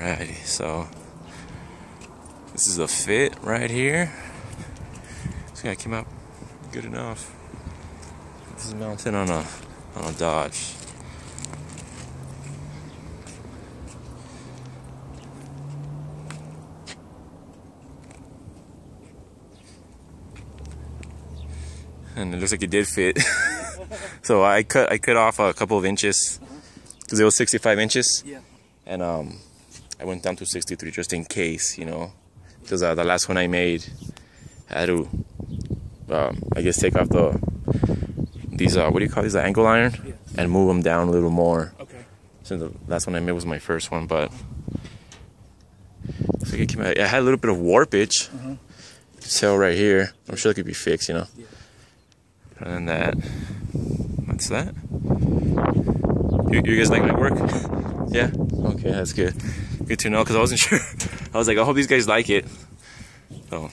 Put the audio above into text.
Alrighty, so this is a fit right here. So yeah, I came out good enough. This is mounted on a Dodge. And it looks like it did fit. So I cut off a couple of inches because it was 65 inches. Yeah. And I went down to 63 just in case, you know, because the last one I made, I had to, I guess, take off these what do you call these, the angle iron, Yeah. and move them down a little more. Okay. So the last one I made was my first one, but so it came out, I had a little bit of warpage. You can tell right here. I'm sure it could be fixed, you know. Yeah. Other than that, that's that. You guys like my work? Yeah? Okay, that's good. Good to know, because I wasn't sure. I was like, I hope these guys like it. So